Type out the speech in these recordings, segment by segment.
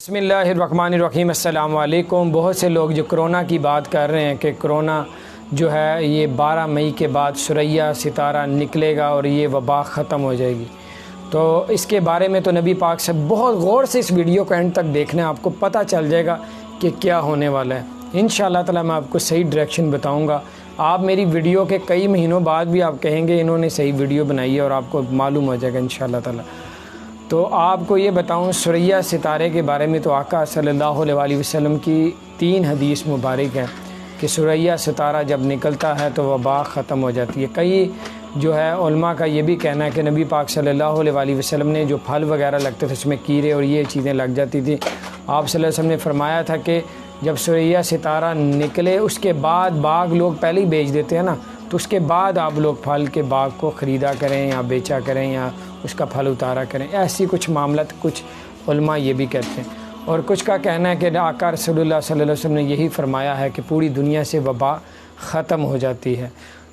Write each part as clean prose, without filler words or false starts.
بسم اللہ الرحمن الرحیم۔ السلام علیکم۔ بہت سے لوگ جو کرونا کی بات کر رہے ہیں کہ کرونا جو ہے یہ 12 مئی کے بعد ثریا ستارہ نکلے گا اور یہ وبا ختم ہو جائے گی، تو اس کے بارے میں تو نبی پاک سے بہت غور سے اس ویڈیو کو اینڈ تک دیکھنا ہے، آپ کو پتہ چل جائے گا کہ کیا ہونے والا ہے۔ انشاءاللہ تعالی میں آپ کو صحیح ڈائریکشن بتاؤں گا۔ آپ میری ویڈیو کے کئی مہینوں بعد بھی آپ کہیں گے انہوں نے صحیح ویڈیو بنائی ہے، اور آپ کو معلوم ہو جائے گا انشاءاللہ تعالی۔ تو آپ کو یہ بتاؤں ثریا ستارے کے بارے میں، تو آقا صلی اللہ علیہ وسلم کی 3 حدیث مبارک ہیں کہ ثریا ستارہ جب نکلتا ہے تو وبا ختم ہو جاتی ہے۔ کئی جو ہے علماء کا یہ بھی کہنا ہے کہ نبی پاک صلی اللہ علیہ وسلم نے جو پھل وغیرہ لگتے تھے اس میں کیڑے اور یہ چیزیں لگ جاتی تھیں، آپ صلی اللہ علیہ وسلم نے فرمایا تھا کہ جب ثریا ستارہ نکلے اس کے بعد باغ لوگ پہلے ہی بیچ دیتے ہیں نا، تو اس کے بعد آپ لوگ پھل کے باغ کو خریدا کریں یا بیچا کریں یا اس کا پھل اتارا کریں۔ ایسی کچھ معاملات کچھ علماء یہ بھی کہتے ہیں، اور کچھ کا کہنا ہے کہ آقا رسول اللہ صلی اللہ علیہ وسلم نے یہی فرمایا ہے کہ پوری دنیا سے وبا ختم ہو جاتی ہے۔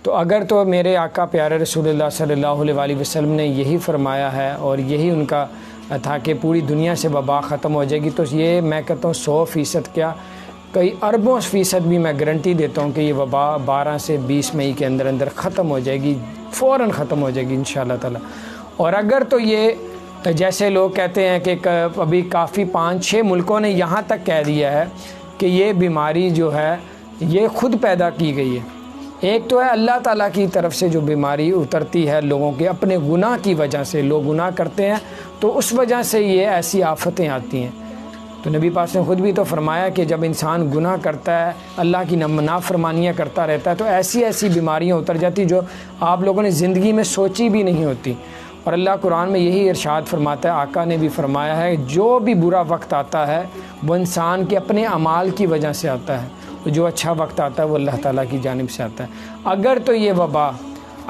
تو اگر تو میرے آقا پیارے رسول اللہ صلی اللہ علیہ وسلم نے یہی فرمایا ہے اور یہی ان کا تھا کہ پوری دنیا سے وبا ختم ہو جائے گی، تو یہ میں کہتا ہوں 100% کیا کئی اربوں فیصد بھی میں گارنٹی دیتا ہوں کہ یہ وبا 12 سے 20 مئی کے اندر اندر ختم ہو جائے گی، فوراً ختم ہو جائے گی انشاءاللہ تعالی۔ اور اگر تو یہ جیسے لوگ کہتے ہیں کہ ابھی کافی 5-6 ملکوں نے یہاں تک کہہ دیا ہے کہ یہ بیماری جو ہے یہ خود پیدا کی گئی ہے۔ ایک تو ہے اللہ تعالیٰ کی طرف سے جو بیماری اترتی ہے لوگوں کے اپنے گناہ کی وجہ سے، لوگ گناہ کرتے ہیں تو اس وجہ سے یہ ایسی آفتیں آتی ہیں۔ تو نبی پاک نے خود بھی تو فرمایا کہ جب انسان گناہ کرتا ہے، اللہ کی نافرمانیاں کرتا رہتا ہے، تو ایسی بیماریاں اتر جاتی جو آپ لوگوں نے زندگی میں سوچی بھی نہیں ہوتی۔ اور اللہ قرآن میں یہی ارشاد فرماتا ہے، آقا نے بھی فرمایا ہے، جو بھی برا وقت آتا ہے وہ انسان کے اپنے اعمال کی وجہ سے آتا ہے، جو اچھا وقت آتا ہے وہ اللہ تعالیٰ کی جانب سے آتا ہے۔ اگر تو یہ وبا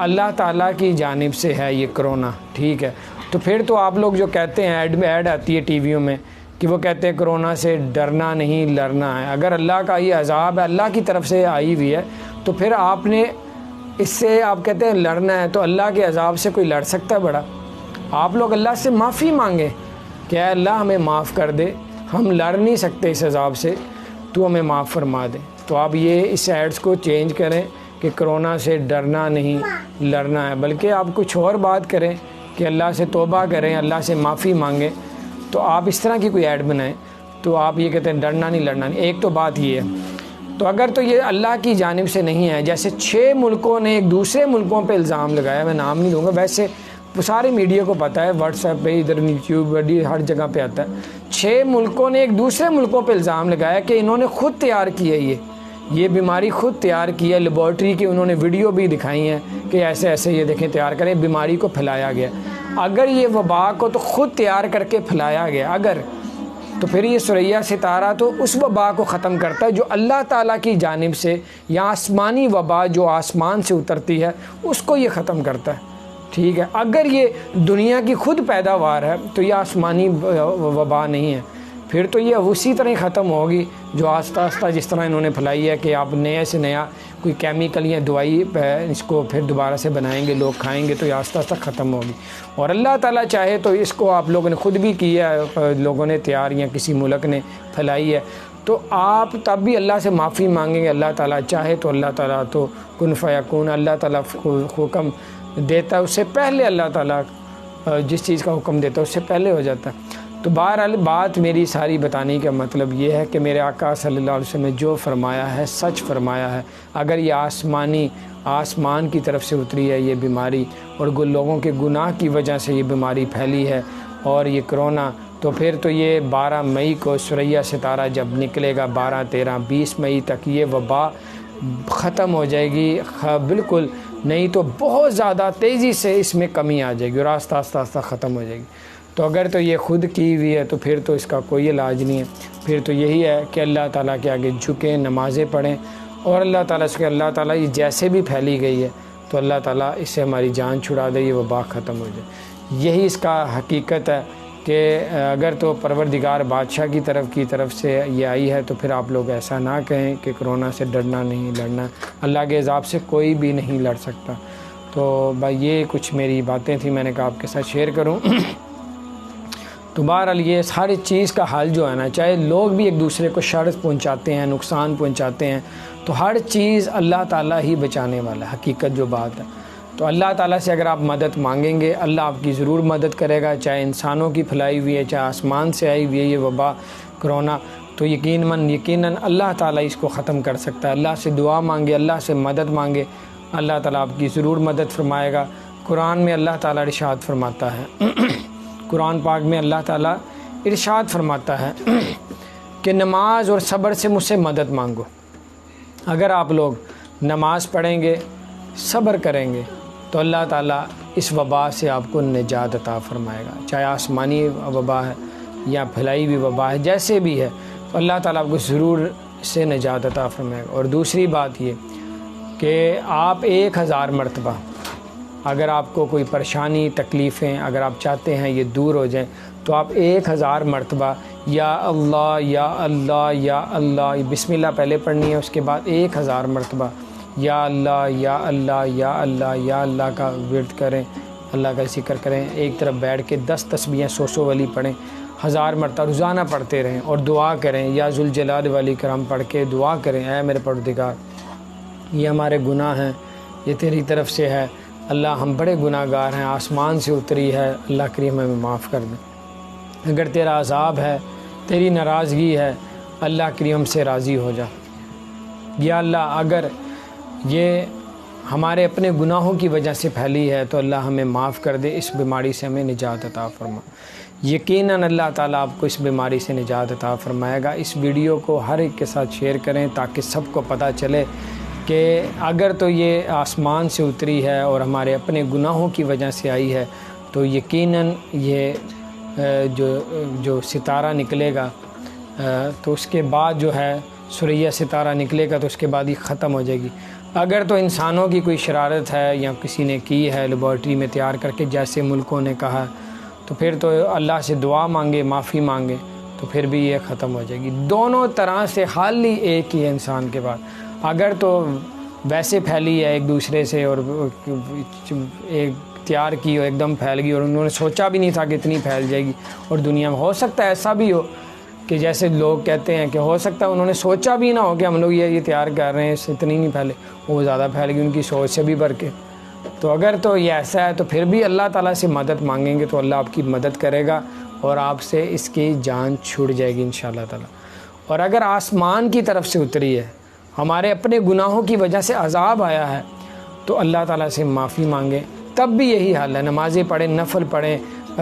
اللہ تعالیٰ کی جانب سے ہے، یہ کرونا، ٹھیک ہے، تو پھر تو آپ لوگ جو کہتے ہیں ایڈ آتی ہے ٹی ویوں میں کہ وہ کہتے ہیں کرونا سے ڈرنا نہیں لڑنا ہے۔ اگر اللہ کا یہ عذاب ہے، اللہ کی طرف سے آئی ہوئی ہے، تو پھر آپ نے اس سے آپ کہتے ہیں لڑنا ہے، تو اللہ کے عذاب سے کوئی لڑ سکتا ہے بڑا؟ آپ لوگ اللہ سے معافی مانگیں کہ اے اللہ ہمیں معاف کر دے، ہم لڑ نہیں سکتے اس عذاب سے، تو ہمیں معاف فرما دے۔ تو آپ یہ اس ایڈز کو چینج کریں کہ کرونا سے ڈرنا نہیں لڑنا ہے، بلکہ آپ کچھ اور بات کریں کہ اللہ سے توبہ کریں، اللہ سے معافی مانگیں۔ تو آپ اس طرح کی کوئی ایڈ بنائیں تو آپ یہ کہتے ہیں ڈرنا نہیں لڑنا نہیں۔ ایک تو بات یہ ہے، تو اگر تو یہ اللہ کی جانب سے نہیں ہے، جیسے 6 ملکوں نے ایک دوسرے ملکوں پہ الزام لگایا، میں نام نہیں لوں گا، ویسے سارے میڈیا کو پتہ ہے، واٹس ایپ پہ، ادھر یوٹیوب ہر جگہ پہ آتا ہے، 6 ملکوں نے ایک دوسرے ملکوں پہ الزام لگایا کہ انہوں نے خود تیار کی ہے، یہ بیماری خود تیار کی ہے، لیبارٹری کی انہوں نے ویڈیو بھی دکھائی ہیں کہ ایسے ایسے یہ دیکھیں تیار کریں، بیماری کو پھیلایا گیا۔ اگر یہ وبا کو تو خود تیار کر کے پھیلایا گیا، اگر تو پھر یہ ثریا ستارہ تو اس وبا کو ختم کرتا ہے جو اللہ تعالیٰ کی جانب سے، یا آسمانی وبا جو آسمان سے اترتی ہے اس کو یہ ختم کرتا ہے، ٹھیک ہے۔ اگر یہ دنیا کی خود پیداوار ہے تو یہ آسمانی وبا نہیں ہے، پھر تو یہ اسی طرح ہی ختم ہوگی جو آہستہ آہستہ جس طرح انہوں نے پھیلائی ہے کہ آپ نئے سے نیا کوئی کیمیکل یا دوائی اس کو پھر دوبارہ سے بنائیں گے، لوگ کھائیں گے، تو یہ آہستہ آہستہ ختم ہوگی۔ اور اللہ تعالیٰ چاہے تو اس کو آپ لوگوں نے خود بھی کیا ہے، لوگوں نے تیار یا کسی ملک نے پھیلائی ہے، تو آپ تب بھی اللہ سے معافی مانگیں گے۔ اللہ تعالیٰ چاہے تو اللہ تعالیٰ تو کن فیکون، اللہ تعالیٰ حکم دیتا ہے اس سے پہلے، اللہ تعالیٰ جس چیز کا حکم دیتا ہے اس سے پہلے ہو جاتا ہے۔ تو بہرحال بات میری ساری بتانے کا مطلب یہ ہے کہ میرے آقا صلی اللہ علیہ وسلم نے جو فرمایا ہے سچ فرمایا ہے۔ اگر یہ آسمان کی طرف سے اتری ہے یہ بیماری، اور لوگوں کے گناہ کی وجہ سے یہ بیماری پھیلی ہے اور یہ کرونا، تو پھر تو یہ 12 مئی کو ثریا ستارہ جب نکلے گا، 12، 13، 20 مئی تک یہ وبا ختم ہو جائے گی بالکل، نہیں تو بہت زیادہ تیزی سے اس میں کمی آ جائے گی اور آہستہ آہستہ ختم ہو جائے گی۔ تو اگر تو یہ خود کی ہوئی ہے تو پھر تو اس کا کوئی علاج نہیں ہے، پھر تو یہی ہے کہ اللہ تعالیٰ کے آگے جھکیں، نمازیں پڑھیں، اور اللہ تعالیٰ سے کہ اللہ تعالیٰ یہ جیسے بھی پھیلی گئی ہے تو اللہ تعالیٰ اس سے ہماری جان چھڑا دے، یہ وبا ختم ہو جائے۔ یہی اس کا حقیقت ہے کہ اگر تو پروردگار بادشاہ کی طرف سے یہ آئی ہے تو پھر آپ لوگ ایسا نہ کہیں کہ کرونا سے ڈرنا نہیں لڑنا، اللہ کے عذاب سے کوئی بھی نہیں لڑ سکتا۔ تو بھائی یہ کچھ میری باتیں تھیں، میں نے کہا آپ کے ساتھ شیئر کروں۔ تو بہرحال یہ ہر چیز کا حل جو ہے نا، چاہے لوگ بھی ایک دوسرے کو شر پہنچاتے ہیں، نقصان پہنچاتے ہیں، تو ہر چیز اللہ تعالیٰ ہی بچانے والا ہے، حقیقت جو بات ہے۔ تو اللہ تعالیٰ سے اگر آپ مدد مانگیں گے، اللہ آپ کی ضرور مدد کرے گا، چاہے انسانوں کی پھیلائی ہوئی ہے، چاہے آسمان سے آئی ہوئی ہے یہ وبا کرونا، تو یقیناً اللہ تعالیٰ اس کو ختم کر سکتا ہے۔ اللہ سے دعا مانگے، اللہ سے مدد مانگے، اللہ تعالیٰ آپ کی ضرور مدد فرمائے گا۔ قرآن میں اللہ تعالیٰ ارشاد فرماتا ہے قرآن پاک میں اللہ تعالیٰ ارشاد فرماتا ہے کہ نماز اور صبر سے مجھ سے مدد مانگو۔ اگر آپ لوگ نماز پڑھیں گے، صبر کریں گے، تو اللہ تعالیٰ اس وبا سے آپ کو نجات عطا فرمائے گا، چاہے آسمانی وبا ہے یا پھیلائی ہوئی وبا ہے، جیسے بھی ہے، تو اللہ تعالیٰ آپ کو ضرور سے نجات عطا فرمائے گا۔ اور دوسری بات یہ کہ آپ 1000 مرتبہ اگر آپ کو کوئی پریشانی تکلیفیں اگر آپ چاہتے ہیں یہ دور ہو جائیں، تو آپ 1000 مرتبہ یا اللہ یا اللہ یا اللہ بسم اللہ پہلے پڑھنی ہے، اس کے بعد 1000 مرتبہ یا اللہ یا اللہ یا اللہ یا اللہ کا ورد کریں، اللہ کا ذکر کریں۔ ایک طرف بیٹھ کے 10 تسبیحیں 100 والی پڑھیں، 1000 مرتبہ روزانہ پڑھتے رہیں، اور دعا کریں یا ذوالجلال والاکرام پڑھ کے دعا کریں، اے میرے پروردگار یہ ہمارے گناہ ہیں، یہ تیری طرف سے ہے، اللہ ہم بڑے گناہ گار ہیں، آسمان سے اتری ہے، اللہ کریم ہمیں معاف کر دیں۔ اگر تیرا عذاب ہے، تیری ناراضگی ہے، اللہ کریم ہم سے راضی ہو جا۔ یا اللہ اگر یہ ہمارے اپنے گناہوں کی وجہ سے پھیلی ہے تو اللہ ہمیں معاف کر دے، اس بیماری سے ہمیں نجات عطا فرما۔ یقیناً اللہ تعالیٰ آپ کو اس بیماری سے نجات عطا فرمائے گا۔ اس ویڈیو کو ہر ایک کے ساتھ شیئر کریں تاکہ سب کو پتہ چلے کہ اگر تو یہ آسمان سے اتری ہے اور ہمارے اپنے گناہوں کی وجہ سے آئی ہے، تو یقیناً یہ جو ستارہ نکلے گا تو اس کے بعد جو ہے سورہ ستارہ نکلے گا تو اس کے بعد ہی ختم ہو جائے گی۔ اگر تو انسانوں کی کوئی شرارت ہے یا کسی نے کی ہے لیبارٹری میں تیار کر کے جیسے ملکوں نے کہا، تو پھر تو اللہ سے دعا مانگے، معافی مانگے، تو پھر بھی یہ ختم ہو جائے گی۔ دونوں طرح سے حل ہی ایک ہی ہے انسان کے بعد۔ اگر تو ویسے پھیلی ہے ایک دوسرے سے اور ایک تیار کی اور ایک دم پھیل گئی اور انہوں نے سوچا بھی نہیں تھا کہ اتنی پھیل جائے گی، اور دنیا میں ہو سکتا ہے ایسا بھی ہو کہ جیسے لوگ کہتے ہیں کہ ہو سکتا ہے انہوں نے سوچا بھی نہ ہو کہ ہم لوگ یہ تیار کر رہے ہیں، اس سے اتنی نہیں پھیلے، وہ زیادہ پھیل گئی ان کی سوچ سے بھی بڑھ کے۔ تو اگر تو یہ ایسا ہے تو پھر بھی اللہ تعالیٰ سے مدد مانگیں گے تو اللہ آپ کی مدد کرے گا اور آپ سے اس کی جان چھوٹ جائے گی انشاءاللہ تعالیٰ۔ اور اگر آسمان کی طرف سے اتری ہے، ہمارے اپنے گناہوں کی وجہ سے عذاب آیا ہے، تو اللہ تعالیٰ سے معافی مانگیں، تب بھی یہی حال ہے، نمازیں پڑھیں، نفل پڑھیں،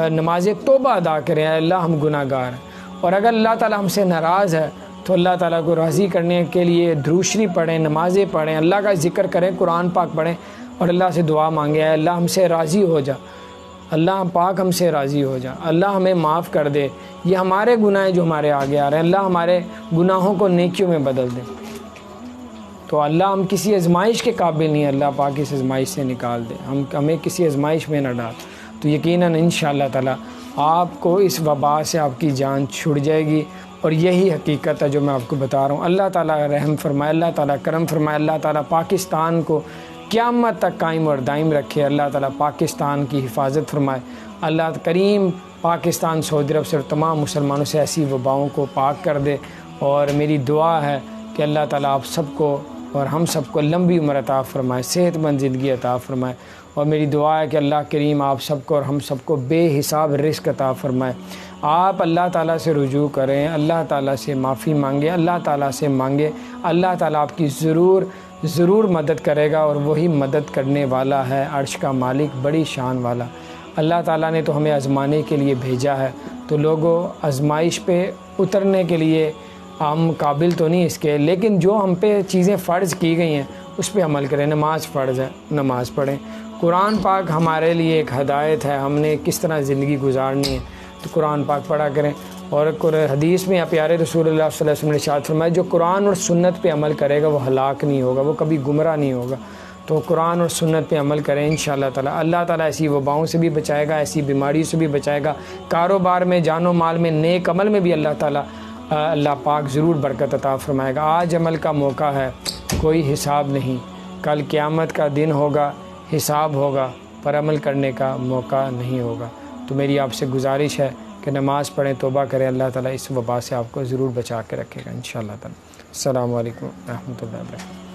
نماز توبہ ادا کریں، اے اللہ ہم گناہ گار ہیں۔ اور اگر اللہ تعالیٰ ہم سے ناراض ہے تو اللہ تعالیٰ کو راضی کرنے کے لیے درود شریف پڑھیں، نمازیں پڑھیں، اللہ کا ذکر کریں، قرآن پاک پڑھیں اور اللہ سے دعا مانگیں، اے اللہ ہم سے راضی ہو جا، اللہ پاک ہم سے راضی ہو جا، اللہ ہمیں معاف کر دے، یہ ہمارے گناہ جو ہمارے آگے آ رہے ہیں، اللہ ہمارے گناہوں کو نیکیوں میں بدل دے۔ تو اللہ ہم کسی آزمائش کے قابل نہیں، اللہ پاک اس آزمائش سے نکال دے، ہمیں کسی آزمائش میں نہ ڈال۔ تو یقیناً انشاءاللہ تعالیٰ آپ کو اس وبا سے آپ کی جان چھڑ جائے گی، اور یہی حقیقت ہے جو میں آپ کو بتا رہا ہوں۔ اللہ تعالیٰ رحم فرمائے، اللہ تعالیٰ کرم فرمائے، اللہ تعالیٰ پاکستان کو قیامت تک قائم اور دائم رکھے، اللہ تعالیٰ پاکستان کی حفاظت فرمائے، اللہ کریم پاکستان، سعودی عرب سے اور تمام مسلمانوں سے ایسی وباؤں کو پاک کر دے۔ اور میری دعا ہے کہ اللہ تعالیٰ آپ سب کو اور ہم سب کو لمبی عمر عطا فرمائے، صحت مند زندگی عطا فرمائے، اور میری دعا ہے کہ اللہ کریم آپ سب کو اور ہم سب کو بے حساب رزق عطا فرمائے۔ آپ اللہ تعالیٰ سے رجوع کریں، اللہ تعالیٰ سے معافی مانگیں، اللہ تعالیٰ سے مانگیں، اللہ تعالیٰ آپ کی ضرور مدد کرے گا، اور وہی مدد کرنے والا ہے، عرش کا مالک، بڑی شان والا۔ اللہ تعالیٰ نے تو ہمیں آزمانے کے لیے بھیجا ہے، تو لوگوں آزمائش پہ اترنے کے لیے ہم قابل تو نہیں اس کے، لیکن جو ہم پہ چیزیں فرض کی گئی ہیں اس پہ عمل کریں۔ نماز فرض ہے، نماز پڑھیں، قرآن پاک ہمارے لیے ایک ہدایت ہے، ہم نے کس طرح زندگی گزارنی ہے، تو قرآن پاک پڑھا کریں۔ اور حدیث میں پیارے رسول اللہ صلی اللہ علیہ وسلم نے ارشاد فرمایا جو قرآن اور سنت پہ عمل کرے گا وہ ہلاک نہیں ہوگا، وہ کبھی گمراہ نہیں ہوگا۔ تو قرآن اور سنت پہ عمل کریں انشاءاللہ تعالیٰ۔ اللہ تعالیٰ ایسی وباؤں سے بھی بچائے گا، ایسی بیماریوں سے بھی بچائے گا، کاروبار میں، جان و مال میں، نیک عمل میں بھی اللہ پاک ضرور برکت عطا فرمائے گا۔ آج عمل کا موقع ہے، کوئی حساب نہیں، کل قیامت کا دن ہوگا، حساب ہوگا، پر عمل کرنے کا موقع نہیں ہوگا۔ تو میری آپ سے گزارش ہے کہ نماز پڑھیں، توبہ کریں، اللہ تعالیٰ اس وبا سے آپ کو ضرور بچا کے رکھے گا انشاءاللہ تعالیٰ۔ السلام علیکم ورحمۃ اللہ وبرکاتہ۔